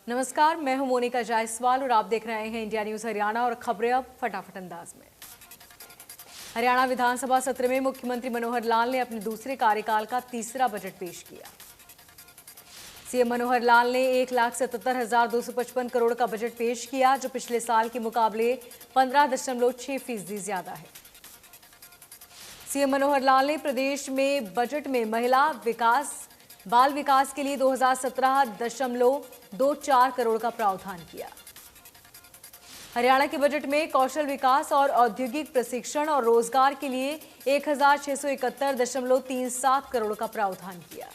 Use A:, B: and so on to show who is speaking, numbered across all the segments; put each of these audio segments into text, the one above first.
A: नमस्कार, मैं हूं मोनिका जायसवाल और आप देख रहे हैं इंडिया न्यूज हरियाणा और खबरें अब फटाफट अंदाज में। हरियाणा विधानसभा सत्र में मुख्यमंत्री मनोहर लाल ने अपने दूसरे कार्यकाल का तीसरा बजट पेश किया। सीएम मनोहर लाल ने 1,77,255 करोड़ का बजट पेश किया, जो पिछले साल के मुकाबले 15.6% ज्यादा है। सीएम मनोहर लाल ने प्रदेश में बजट में महिला विकास बाल विकास के लिए 2017.24 करोड़ का प्रावधान किया। हरियाणा के बजट में कौशल विकास और औद्योगिक प्रशिक्षण और रोजगार के लिए 1,671.37 करोड़ का प्रावधान किया।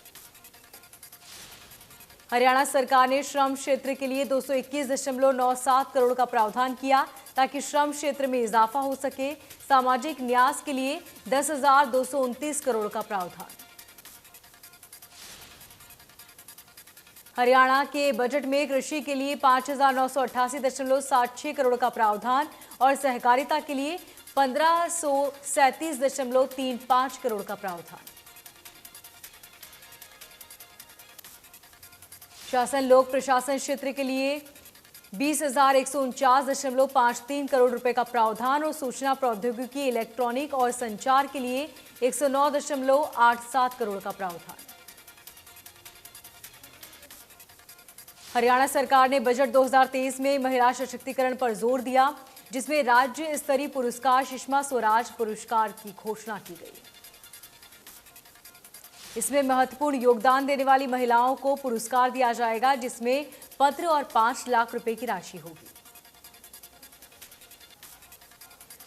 A: हरियाणा सरकार ने श्रम क्षेत्र के लिए 221.97 करोड़ का प्रावधान किया, ताकि श्रम क्षेत्र में इजाफा हो सके। सामाजिक न्यास के लिए 10,229 करोड़ का प्रावधान। हरियाणा के बजट में कृषि के लिए 5,988.76 करोड़ का प्रावधान और सहकारिता के लिए 1,537.35 करोड़ का प्रावधान। शासन लोक प्रशासन क्षेत्र के लिए 20,149.53 करोड़ रुपए का प्रावधान और सूचना प्रौद्योगिकी, इलेक्ट्रॉनिक और संचार के लिए 109.87 करोड़ का प्रावधान। हरियाणा सरकार ने बजट 2023 में महिला सशक्तिकरण पर जोर दिया, जिसमें राज्य स्तरीय पुरस्कार सुषमा स्वराज पुरस्कार की घोषणा की गई। इसमें महत्वपूर्ण योगदान देने वाली महिलाओं को पुरस्कार दिया जाएगा, जिसमें पत्र और 5 लाख रुपए की राशि होगी।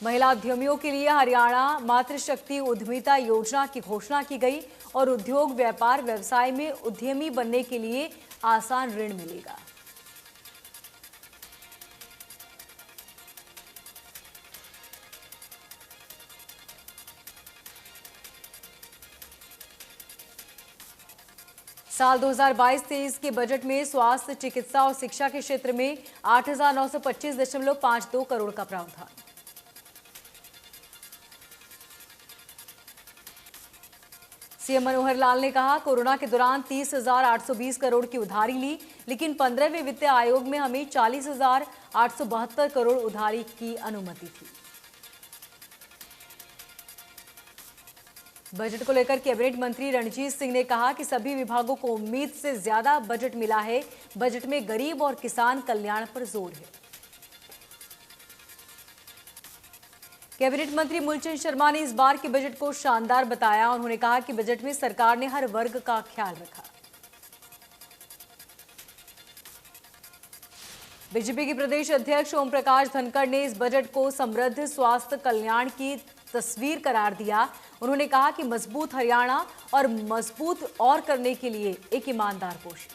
A: महिला उद्यमियों के लिए हरियाणा मातृशक्ति उद्यमिता योजना की घोषणा की गई और उद्योग व्यापार व्यवसाय में उद्यमी बनने के लिए आसान ऋण मिलेगा। साल 2022-23 के बजट में स्वास्थ्य, चिकित्सा और शिक्षा के क्षेत्र में 8,925.52 करोड़ का प्रावधान। सीएम मनोहर लाल ने कहा, कोरोना के दौरान 30,820 करोड़ की उधारी ली, लेकिन 15वें वित्त आयोग में हमें 40,872 करोड़ उधारी की अनुमति थी। बजट को लेकर कैबिनेट मंत्री रणजीत सिंह ने कहा कि सभी विभागों को उम्मीद से ज्यादा बजट मिला है। बजट में गरीब और किसान कल्याण पर जोर है। कैबिनेट मंत्री मूलचंद शर्मा ने इस बार के बजट को शानदार बताया। उन्होंने कहा कि बजट में सरकार ने हर वर्ग का ख्याल रखा। बीजेपी के प्रदेश अध्यक्ष ओम प्रकाश धनखड़ ने इस बजट को समृद्ध स्वास्थ्य कल्याण की तस्वीर करार दिया। उन्होंने कहा कि मजबूत हरियाणा और मजबूत और करने के लिए एक ईमानदार कोशिश।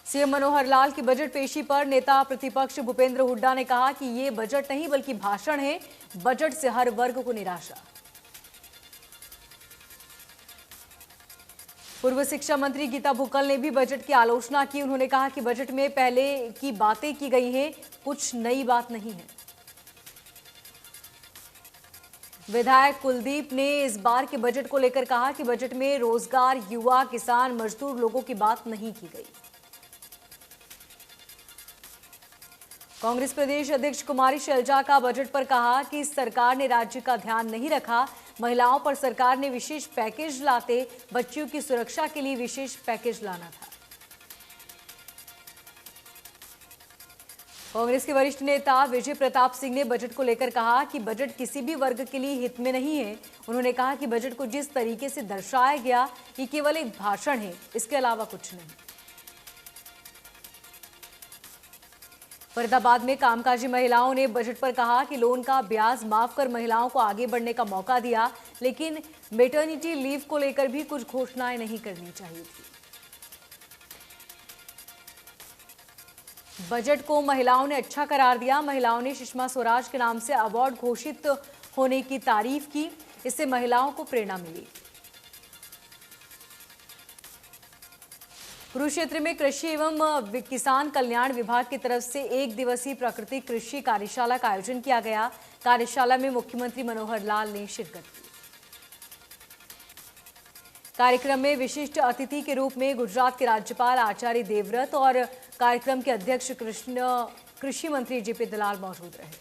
A: सीएम मनोहर लाल की बजट पेशी पर नेता प्रतिपक्ष भूपेंद्र हुड्डा ने कहा कि ये बजट नहीं बल्कि भाषण है। बजट से हर वर्ग को निराशा। पूर्व शिक्षा मंत्री गीता भुक्कल ने भी बजट की आलोचना की। उन्होंने कहा कि बजट में पहले की बातें की गई हैं, कुछ नई बात नहीं है। विधायक कुलदीप ने इस बार के बजट को लेकर कहा कि बजट में रोजगार, युवा, किसान, मजदूर लोगों की बात नहीं की गई। कांग्रेस प्रदेश अध्यक्ष कुमारी शैलजा का बजट पर कहा कि सरकार ने राज्य का ध्यान नहीं रखा। महिलाओं पर सरकार ने विशेष पैकेज लाते बच्चियों की सुरक्षा के लिए विशेष पैकेज लाना था। कांग्रेस के वरिष्ठ नेता विजय प्रताप सिंह ने बजट को लेकर कहा कि बजट किसी भी वर्ग के लिए हित में नहीं है। उन्होंने कहा कि बजट को जिस तरीके से दर्शाया गया, ये केवल एक भाषण है, इसके अलावा कुछ नहीं। फरीदाबाद में कामकाजी महिलाओं ने बजट पर कहा कि लोन का ब्याज माफ कर महिलाओं को आगे बढ़ने का मौका दिया, लेकिन मैटरनिटी लीव को लेकर भी कुछ घोषणाएं नहीं करनी चाहिए थी। बजट को महिलाओं ने अच्छा करार दिया। महिलाओं ने सुषमा स्वराज के नाम से अवार्ड घोषित होने की तारीफ की। इससे महिलाओं को प्रेरणा मिली। कुरुक्षेत्र में कृषि एवं किसान कल्याण विभाग की तरफ से 1 दिवसीय प्राकृतिक कृषि कार्यशाला का आयोजन किया गया। कार्यशाला में मुख्यमंत्री मनोहर लाल ने शिरकत की। कार्यक्रम में विशिष्ट अतिथि के रूप में गुजरात के राज्यपाल आचार्य देवव्रत और कार्यक्रम के अध्यक्ष कृषि मंत्री जेपी दलाल मौजूद रहे।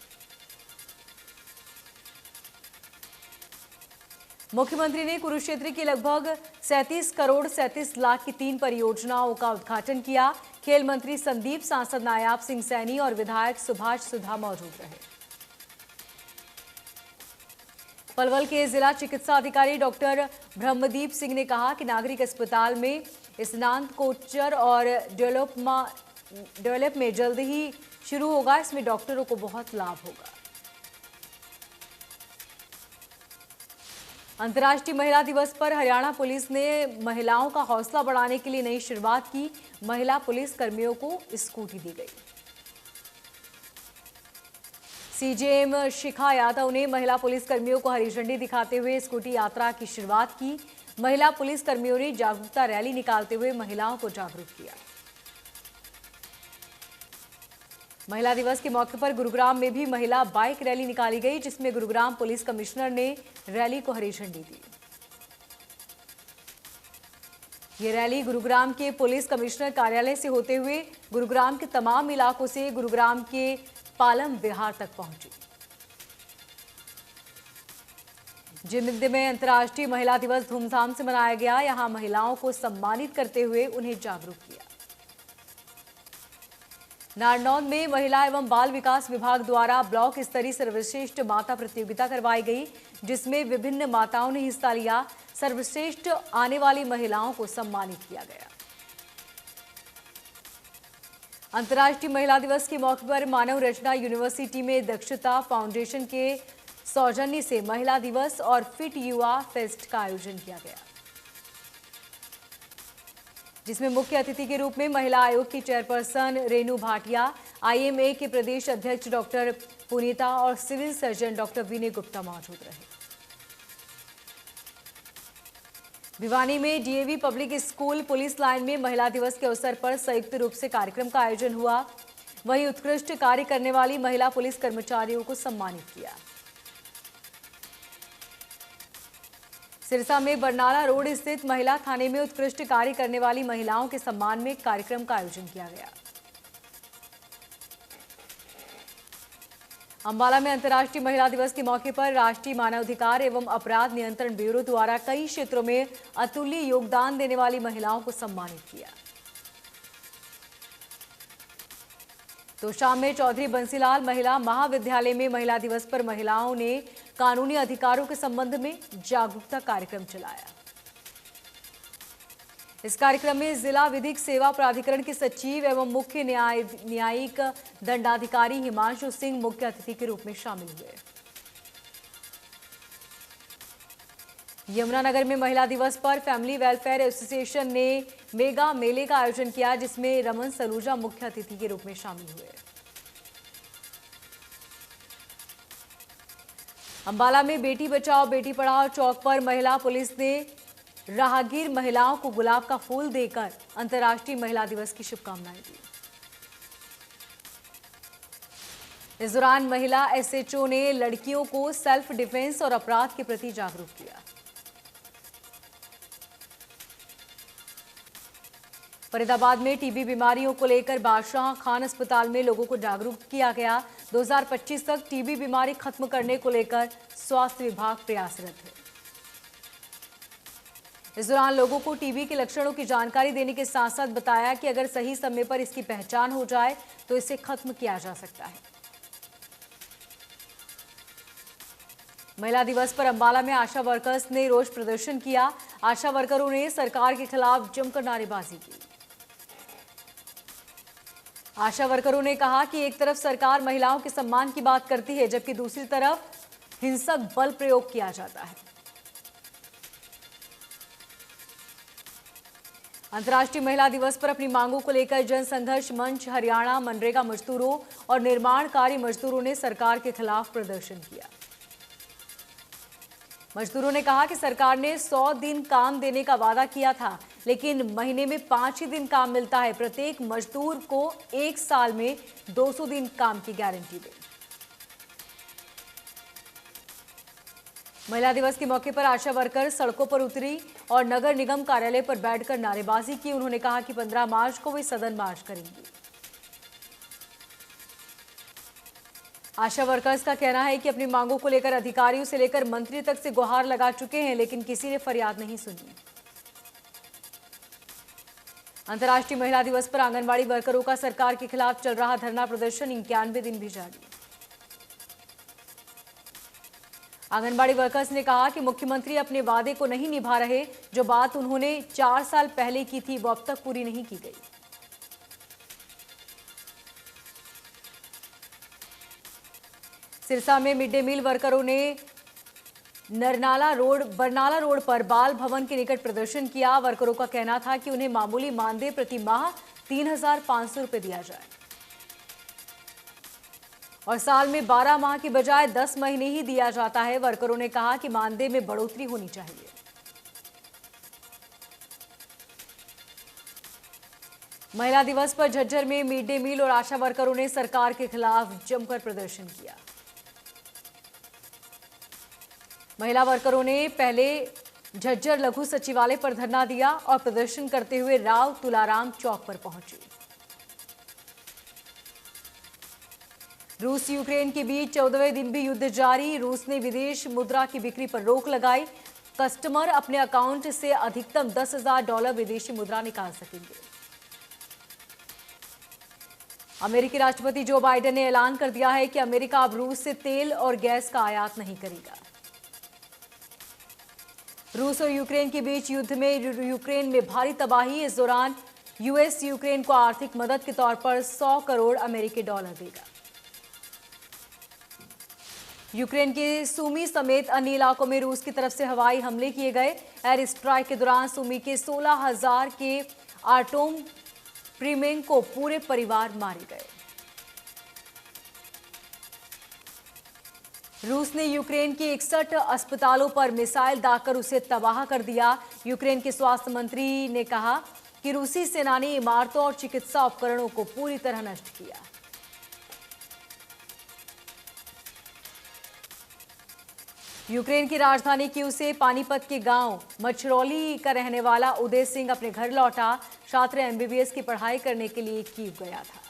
A: मुख्यमंत्री ने कुरुक्षेत्र की लगभग 37 करोड़ 37 लाख की 3 परियोजनाओं का उद्घाटन किया। खेल मंत्री संदीप, सांसद नायाब सिंह सैनी और विधायक सुभाष सुधा मौजूद रहे। पलवल के जिला चिकित्सा अधिकारी डॉक्टर ब्रह्मदीप सिंह ने कहा कि नागरिक अस्पताल में स्नातक कोचर और डेवलप में जल्द ही शुरू होगा। इसमें डॉक्टरों को बहुत लाभ होगा। अंतर्राष्ट्रीय महिला दिवस पर हरियाणा पुलिस ने महिलाओं का हौसला बढ़ाने के लिए नई शुरुआत की। महिला पुलिस कर्मियों को स्कूटी दी गई। सीजेएम शिखा यादव ने महिला पुलिस कर्मियों को हरी झंडी दिखाते हुए स्कूटी यात्रा की शुरुआत की। महिला पुलिस कर्मियों ने जागरूकता रैली निकालते हुए महिलाओं को जागरूक किया। महिला दिवस के मौके पर गुरुग्राम में भी महिला बाइक रैली निकाली गई, जिसमें गुरुग्राम पुलिस कमिश्नर ने रैली को हरी झंडी दी। ये रैली गुरुग्राम के पुलिस कमिश्नर कार्यालय से होते हुए गुरुग्राम के तमाम इलाकों से गुरुग्राम के पालम विहार तक पहुंची। जिंद में अंतर्राष्ट्रीय महिला दिवस धूमधाम से मनाया गया। यहां महिलाओं को सम्मानित करते हुए उन्हें जागरूक किया। नारनौल में महिला एवं बाल विकास विभाग द्वारा ब्लॉक स्तरीय सर्वश्रेष्ठ माता प्रतियोगिता करवाई गई, जिसमें विभिन्न माताओं ने हिस्सा लिया। सर्वश्रेष्ठ आने वाली महिलाओं को सम्मानित किया गया। अंतर्राष्ट्रीय महिला दिवस के मौके पर मानव रचना यूनिवर्सिटी में दक्षता फाउंडेशन के सौजन्य से महिला दिवस और फिट युवा फेस्ट का आयोजन किया गया, जिसमें मुख्य अतिथि के रूप में महिला आयोग की चेयरपर्सन रेणु भाटिया, आईएमए के प्रदेश अध्यक्ष डॉक्टर पुनीता और सिविल सर्जन डॉक्टर विनय गुप्ता मौजूद रहे। भिवानी में DAV public school police line में महिला दिवस के अवसर पर संयुक्त रूप से कार्यक्रम का आयोजन हुआ। वहीं उत्कृष्ट कार्य करने वाली महिला पुलिस कर्मचारियों को सम्मानित किया। सिरसा में बरनाला रोड स्थित महिला थाने में उत्कृष्ट कार्य करने वाली महिलाओं के सम्मान में कार्यक्रम का आयोजन किया गया। अंबाला में अंतर्राष्ट्रीय महिला दिवस के मौके पर राष्ट्रीय मानवाधिकार एवं अपराध नियंत्रण ब्यूरो द्वारा कई क्षेत्रों में अतुल्य योगदान देने वाली महिलाओं को सम्मानित किया। तो शाम में चौधरी बंसीलाल महिला महाविद्यालय में महिला दिवस पर महिलाओं ने कानूनी अधिकारों के संबंध में जागरूकता कार्यक्रम चलाया। इस कार्यक्रम में जिला विधिक सेवा प्राधिकरण के सचिव एवं मुख्य न्यायिक दंडाधिकारी हिमांशु सिंह मुख्य अतिथि के रूप में शामिल हुए। यमुनानगर में महिला दिवस पर फैमिली वेलफेयर एसोसिएशन ने मेगा मेले का आयोजन किया, जिसमें रमन सलूजा मुख्य अतिथि के रूप में शामिल हुए। अंबाला में बेटी बचाओ बेटी पढ़ाओ चौक पर महिला पुलिस ने राहगीर महिलाओं को गुलाब का फूल देकर अंतर्राष्ट्रीय महिला दिवस की शुभकामनाएं दी। इस दौरान महिला एसएचओ ने लड़कियों को सेल्फ डिफेंस और अपराध के प्रति जागरूक किया। फरीदाबाद में टीबी बीमारियों को लेकर बादशाह खान अस्पताल में लोगों को जागरूक किया गया। 2025 तक टीबी बीमारी खत्म करने को लेकर स्वास्थ्य विभाग प्रयासरत है। इस दौरान लोगों को टीबी के लक्षणों की जानकारी देने के साथ साथ बताया कि अगर सही समय पर इसकी पहचान हो जाए तो इसे खत्म किया जा सकता है। महिला दिवस पर अंबाला में आशा वर्कर्स ने रोष प्रदर्शन किया। आशा वर्करों ने सरकार के खिलाफ जमकर नारेबाजी की। आशा वर्करों ने कहा कि एक तरफ सरकार महिलाओं के सम्मान की बात करती है, जबकि दूसरी तरफ हिंसक बल प्रयोग किया जाता है। अंतर्राष्ट्रीय महिला दिवस पर अपनी मांगों को लेकर जन संघर्ष मंच हरियाणा मनरेगा मजदूरों और निर्माण कार्य मजदूरों ने सरकार के खिलाफ प्रदर्शन किया। मजदूरों ने कहा कि सरकार ने 100 दिन काम देने का वादा किया था, लेकिन महीने में 5 ही दिन काम मिलता है। प्रत्येक मजदूर को 1 साल में 200 दिन काम की गारंटी दे। महिला दिवस के मौके पर आशा वर्कर सड़कों पर उतरी और नगर निगम कार्यालय पर बैठकर नारेबाजी की। उन्होंने कहा कि 15 मार्च को वे सदन मार्च करेंगी। आशा वर्कर्स का कहना है कि अपनी मांगों को लेकर अधिकारियों से लेकर मंत्री तक से गुहार लगा चुके हैं, लेकिन किसी ने फरियाद नहीं सुनी। अंतर्राष्ट्रीय महिला दिवस पर आंगनबाड़ी वर्करों का सरकार के खिलाफ चल रहा धरना प्रदर्शन 91 दिन भी जारी। आंगनबाड़ी वर्कर्स ने कहा कि मुख्यमंत्री अपने वादे को नहीं निभा रहे। जो बात उन्होंने 4 साल पहले की थी वो अब तक पूरी नहीं की गई। सिरसा में मिड डे मील वर्करों ने बरनाला रोड पर बाल भवन के निकट प्रदर्शन किया। वर्करों का कहना था कि उन्हें मामूली मानदेय प्रति माह 3,500 रुपए दिया जाए और साल में 12 माह की बजाय 10 महीने ही दिया जाता है। वर्करों ने कहा कि मानदेय में बढ़ोतरी होनी चाहिए। महिला दिवस पर झज्जर में मिड डे मील और आशा वर्करों ने सरकार के खिलाफ जमकर प्रदर्शन किया। महिला वर्करों ने पहले झज्जर लघु सचिवालय पर धरना दिया और प्रदर्शन करते हुए राव तुलाराम चौक पर पहुंचे। रूस यूक्रेन के बीच 14वें दिन भी युद्ध जारी। रूस ने विदेश मुद्रा की बिक्री पर रोक लगाई। कस्टमर अपने अकाउंट से अधिकतम $10,000 विदेशी मुद्रा निकाल सकेंगे। अमेरिकी राष्ट्रपति जो बाइडेन ने ऐलान कर दिया है कि अमेरिका अब रूस से तेल और गैस का आयात नहीं करेगा। रूस और यूक्रेन के बीच युद्ध में यूक्रेन में भारी तबाही। इस दौरान यूएस यूक्रेन को आर्थिक मदद के तौर पर 100 करोड़ अमेरिकी डॉलर देगा। यूक्रेन के सूमी समेत अन्य इलाकों में रूस की तरफ से हवाई हमले किए गए। एयर स्ट्राइक के दौरान सूमी के 16,000 के आर्टोम प्रीमेंको पूरे परिवार मारे गए। रूस ने यूक्रेन के 61 अस्पतालों पर मिसाइल दागकर उसे तबाह कर दिया। यूक्रेन के स्वास्थ्य मंत्री ने कहा कि रूसी सेना ने इमारतों और चिकित्सा उपकरणों को पूरी तरह नष्ट किया। यूक्रेन की राजधानी कीव से पानीपत के गांव मछरौली का रहने वाला उदय सिंह अपने घर लौटा। छात्र एमबीबीएस की पढ़ाई करने के लिए कीव गया था।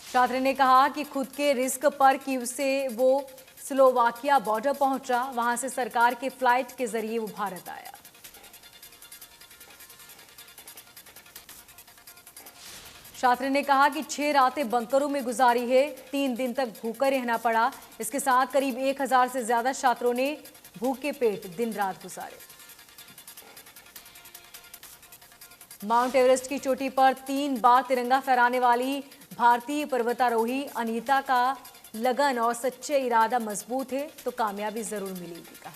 A: छात्र ने कहा कि खुद के रिस्क पर कीव से वो स्लोवाकिया बॉर्डर पहुंचा। वहां से सरकार के फ्लाइट के जरिए वो भारत आया। छात्र ने कहा कि 6 रातें बंकरों में गुजारी है। 3 दिन तक भूखा रहना पड़ा। इसके साथ करीब 1,000 से ज्यादा छात्रों ने भूखे पेट दिन रात गुजारे। माउंट एवरेस्ट की चोटी पर 3 बार तिरंगा फहराने वाली भारतीय पर्वतारोही अनीता का लगन और सच्चे इरादा मजबूत है तो कामयाबी जरूर मिलेगी, कहा।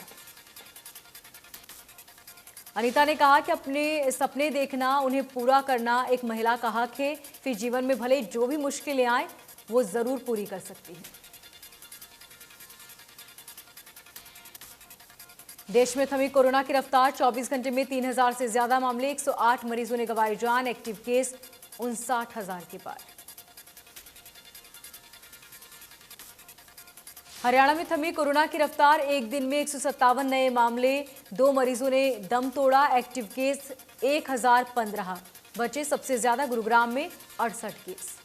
A: अनीता ने कहा कि अपने सपने देखना, उन्हें पूरा करना एक महिला का हक है। फिर जीवन में भले जो भी मुश्किलें आए वो जरूर पूरी कर सकती है। देश में थमी कोरोना की रफ्तार। 24 घंटे में 3,000 से ज्यादा मामले, 108 मरीजों ने गंवाई जान। एक्टिव केस 59,000 के पार। हरियाणा में थमी कोरोना की रफ्तार। एक दिन में 157 नए मामले, 2 मरीजों ने दम तोड़ा। एक्टिव केस 1,015 बचे। सबसे ज्यादा गुरुग्राम में 68 केस।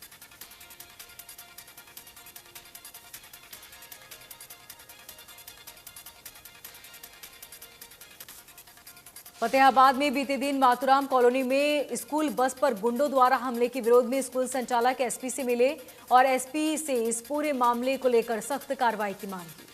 A: फतेहाबाद में बीते दिन मातुराम कॉलोनी में स्कूल बस पर गुंडों द्वारा हमले के विरोध में स्कूल संचालक एसपी से मिले और एसपी से इस पूरे मामले को लेकर सख्त कार्रवाई की मांग की।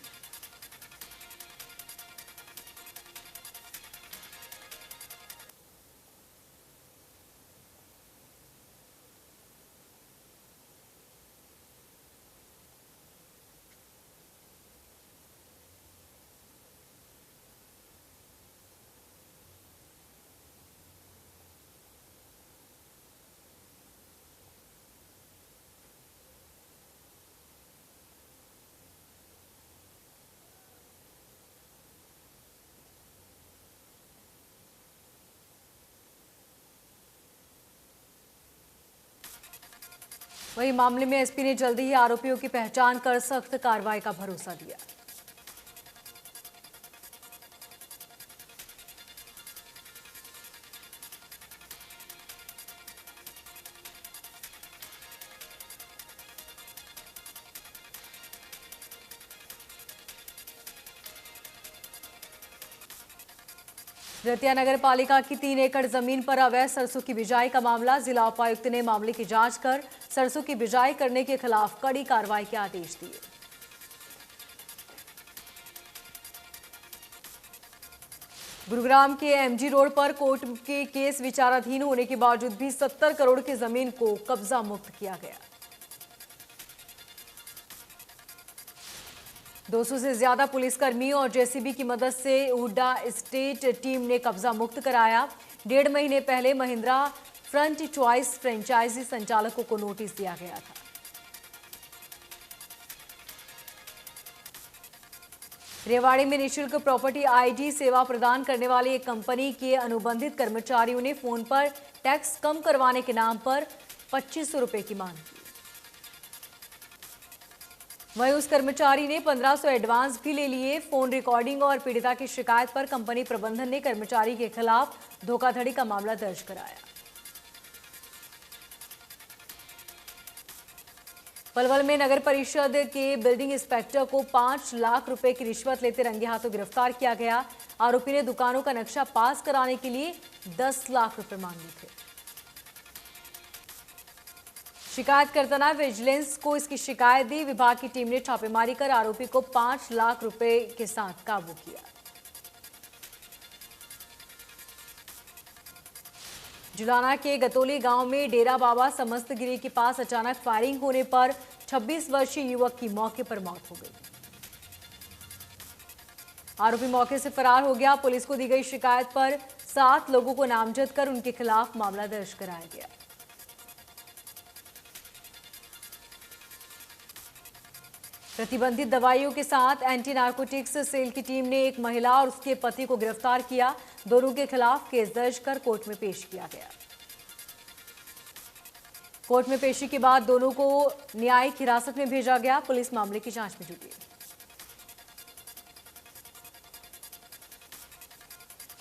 A: वहीं मामले में एसपी ने जल्दी ही आरोपियों की पहचान कर सख्त कार्रवाई का भरोसा दिया। रतिया नगर पालिका की 3 एकड़ जमीन पर अवैध सरसों की बिजाई का मामला। जिला उपायुक्त ने मामले की जांच कर सरसों की बिजाई करने के खिलाफ कड़ी कार्रवाई के आदेश दिए। गुरुग्राम के एमजी रोड पर कोर्ट के केस विचाराधीन होने के बावजूद भी 70 करोड़ की जमीन को कब्जा मुक्त किया गया। 200 से ज्यादा पुलिसकर्मी और जेसीबी की मदद से हुड्डा स्टेट टीम ने कब्जा मुक्त कराया। 1.5 महीने पहले महिंद्रा फ्रंट चॉइस फ्रेंचाइजी संचालकों को नोटिस दिया गया था। रेवाड़ी में निःशुल्क प्रॉपर्टी आईडी सेवा प्रदान करने वाली एक कंपनी के अनुबंधित कर्मचारियों ने फोन पर टैक्स कम करवाने के नाम पर 2500 रुपए की मांग की। वहीं उस कर्मचारी ने 1500 एडवांस भी ले लिए। फोन रिकॉर्डिंग और पीड़िता की शिकायत पर कंपनी प्रबंधन ने कर्मचारी के खिलाफ धोखाधड़ी का मामला दर्ज कराया। पलवल में नगर परिषद के बिल्डिंग इंस्पेक्टर को 5 लाख रुपए की रिश्वत लेते रंगे हाथों गिरफ्तार किया गया। आरोपी ने दुकानों का नक्शा पास कराने के लिए 10 लाख रुपए मांगे थे। शिकायतकर्ता ने विजिलेंस को इसकी शिकायत दी। विभाग की टीम ने छापेमारी कर आरोपी को 5 लाख रुपए के साथ काबू किया। जुलाना के गतोली गांव में डेरा बाबा समस्तगिरी के पास अचानक फायरिंग होने पर 26 वर्षीय युवक की मौके पर मौत हो गई। आरोपी मौके से फरार हो गया। पुलिस को दी गई शिकायत पर 7 लोगों को नामजद कर उनके खिलाफ मामला दर्ज कराया गया। प्रतिबंधित दवाइयों के साथ एंटी नार्कोटिक्स सेल की टीम ने एक महिला और उसके पति को गिरफ्तार किया। दोनों के खिलाफ केस दर्ज कर कोर्ट में पेश किया गया। कोर्ट में पेशी के बाद दोनों को न्यायिक हिरासत में भेजा गया। पुलिस मामले की जांच में जुटी।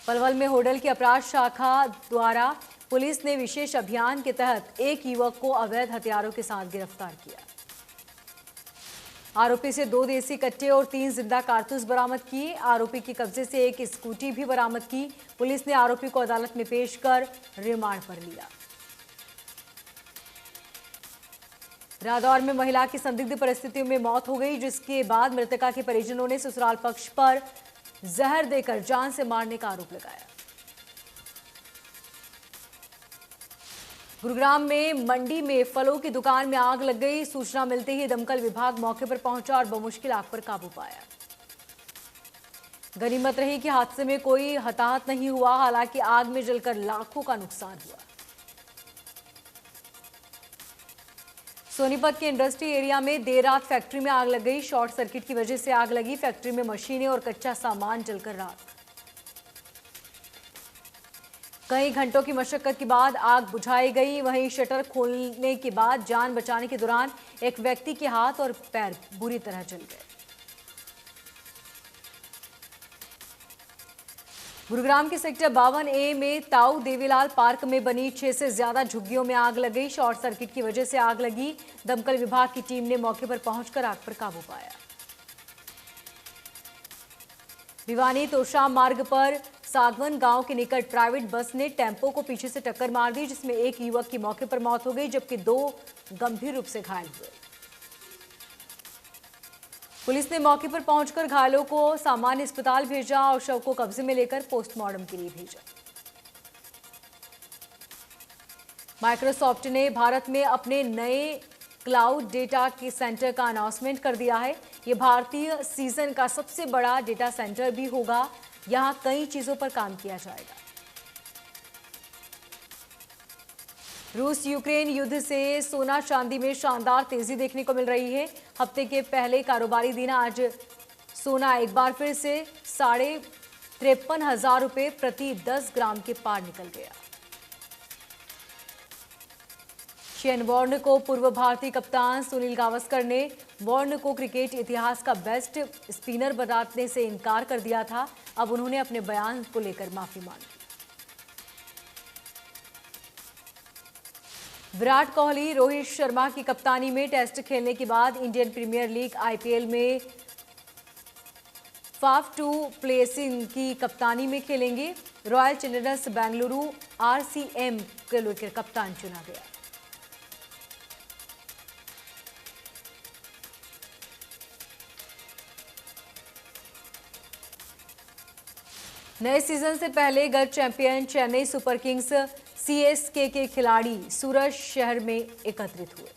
A: पलवल में होडल की अपराध शाखा द्वारा पुलिस ने विशेष अभियान के तहत एक युवक को अवैध हथियारों के साथ गिरफ्तार किया। आरोपी से 2 देसी कट्टे और 3 जिंदा कारतूस बरामद किए। आरोपी के कब्जे से एक स्कूटी भी बरामद की। पुलिस ने आरोपी को अदालत में पेश कर रिमांड पर लिया। रादौर में महिला की संदिग्ध परिस्थितियों में मौत हो गई, जिसके बाद मृतका के परिजनों ने ससुराल पक्ष पर जहर देकर जान से मारने का आरोप लगाया। गुरुग्राम में मंडी में फलों की दुकान में आग लग गई। सूचना मिलते ही दमकल विभाग मौके पर पहुंचा और बमुश्किल आग पर काबू पाया। गनीमत रही कि हादसे में कोई हताहत नहीं हुआ। हालांकि आग में जलकर लाखों का नुकसान हुआ। सोनीपत के इंडस्ट्री एरिया में देर रात फैक्ट्री में आग लग गई। शॉर्ट सर्किट की वजह से आग लगी। फैक्ट्री में मशीनें और कच्चा सामान जलकर राख। कई घंटों की मशक्कत के बाद आग बुझाई गई। वहीं शटर खोलने के बाद जान बचाने के दौरान एक व्यक्ति के हाथ और पैर बुरी तरह जल गए। गुरुग्राम के सेक्टर 52A में ताऊ देवीलाल पार्क में बनी 6 से ज्यादा झुग्गियों में आग लग गई। शॉर्ट सर्किट की वजह से आग लगी। दमकल विभाग की टीम ने मौके पर पहुंचकर आग पर काबू पाया। भिवानी तोशाम मार्ग पर सागवन गांव के निकट प्राइवेट बस ने टेम्पो को पीछे से टक्कर मार दी, जिसमें एक युवक की मौके पर मौत हो गई, जबकि 2 गंभीर रूप से घायल हुए। पुलिस ने मौके पर पहुंचकर घायलों को सामान्य अस्पताल भेजा और शव को कब्जे में लेकर पोस्टमार्टम के लिए भेजा। माइक्रोसॉफ्ट ने भारत में अपने नए क्लाउड डेटा के सेंटर का अनाउंसमेंट कर दिया है। यह भारतीय सीजन का सबसे बड़ा डेटा सेंटर भी होगा। यहां कई चीजों पर काम किया जाएगा। रूस यूक्रेन युद्ध से सोना चांदी में शानदार तेजी देखने को मिल रही है। हफ्ते के पहले कारोबारी दिन आज सोना एक बार फिर से 53,500 रुपए प्रति 10 ग्राम के पार निकल गया। शेन वॉर्न को पूर्व भारतीय कप्तान सुनील गावस्कर ने वॉर्न को क्रिकेट इतिहास का बेस्ट स्पिनर बताने से इनकार कर दिया था। अब उन्होंने अपने बयान को लेकर माफी मांगी। विराट कोहली रोहित शर्मा की कप्तानी में टेस्ट खेलने के बाद इंडियन प्रीमियर लीग आईपीएल में फाफ टू प्लेसिंग की कप्तानी में खेलेंगे। रॉयल चैलेंजर्स बेंगलुरु आरसीएम के लिए कप्तान चुना गया। नए सीजन से पहले गत champion Chennai super Kings CSK के खिलाड़ी सूरत शहर में एकत्रित हुए।